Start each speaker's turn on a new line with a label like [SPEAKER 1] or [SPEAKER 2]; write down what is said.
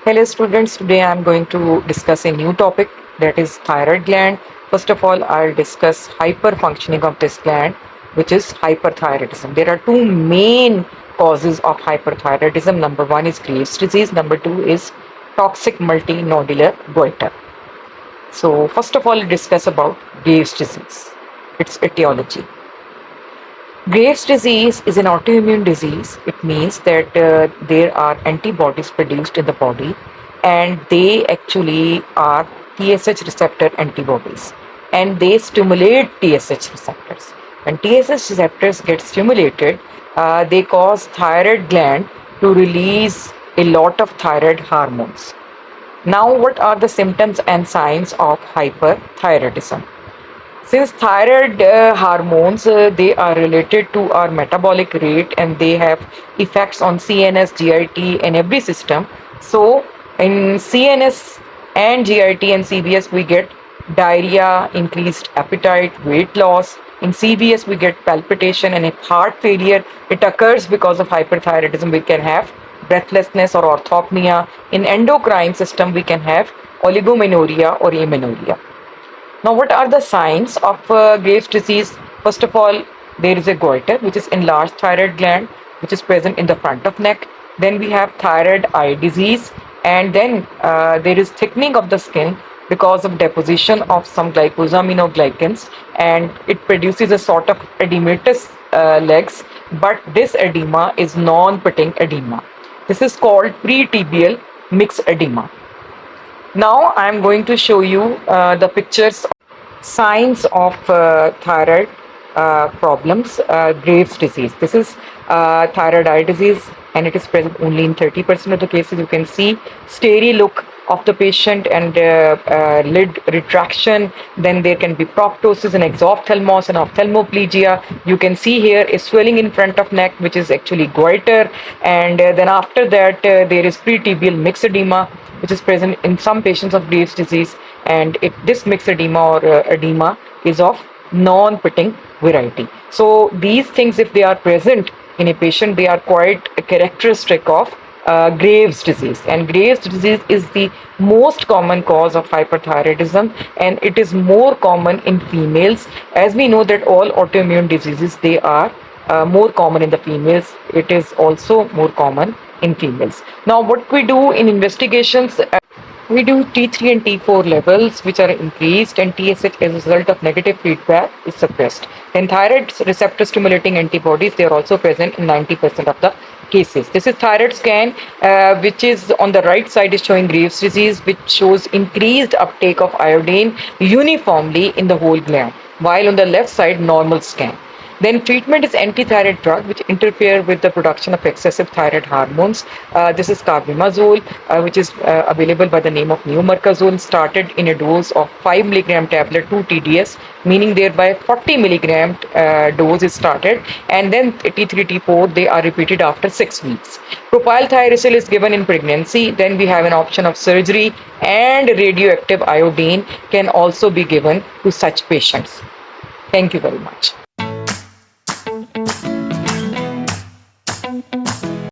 [SPEAKER 1] Hello students, today I am going to discuss a new topic, that is thyroid gland. First of all, I'll discuss hyperfunctioning of this gland, which is hyperthyroidism. There are two main causes of hyperthyroidism. Number one is Graves' disease, number two is toxic multinodular goiter. So first of all, we'll discuss about Graves' disease, its etiology. Graves' disease is an autoimmune disease. It means that there are antibodies produced in the body, and they actually are TSH receptor antibodies, and they stimulate TSH receptors. When TSH receptors get stimulated, they cause thyroid gland to release a lot of thyroid hormones. Now, what are the symptoms and signs of hyperthyroidism? Since thyroid hormones, they are related to our metabolic rate and they have effects on CNS, GIT and every system. So in CNS and GIT and CVS we get diarrhea, increased appetite, weight loss. In CVS we get palpitation, and if heart failure it occurs because of hyperthyroidism, we can have breathlessness or orthopnea. In endocrine system we can have oligomenorrhea or amenorrhea. Now, what are the signs of Graves' disease? First of all, there is a goiter, which is enlarged thyroid gland, which is present in the front of neck. Then we have thyroid eye disease, and then there is thickening of the skin because of deposition of some glycosaminoglycans, and it produces a sort of edematous legs. But this edema is non-pitting edema. This is called pretibial mixed edema. Now I am going to show you the pictures, signs of thyroid problems, Graves' disease. This is thyroid eye disease, and it is present only in 30% of the cases. You can see stary look of the patient and lid retraction. Then there can be proptosis and exophthalmos and ophthalmoplegia. You can see here a swelling in front of neck, which is actually goiter, and then after that there is pretibial mixed edema, which is present in some patients of Graves' disease, and this mixed edema or edema is of non-pitting variety. So these things, if they are present in a patient, they are quite characteristic of Graves' disease. And Graves' disease is the most common cause of hyperthyroidism, and it is more common in females. As we know that all autoimmune diseases, they are more common in the females. It is also more common in females. Now, what we do in investigations, we do T3 and T4 levels, which are increased, and TSH as a result of negative feedback is suppressed. Then thyroid receptor stimulating antibodies, they are also present in 90% of the cases. This is thyroid scan, which is on the right side is showing Graves' disease, which shows increased uptake of iodine uniformly in the whole gland, while on the left side normal scan. Then treatment is anti-thyroid drug, which interfere with the production of excessive thyroid hormones. This is carbimazole, which is available by the name of neomercazole, started in a dose of 5 milligram tablet 2 TDS, meaning thereby 40 milligram dose is started, and then T3, T4, they are repeated after 6 weeks. Propylthiouracil is given in pregnancy. Then we have an option of surgery, and radioactive iodine can also be given to such patients. Thank you very much.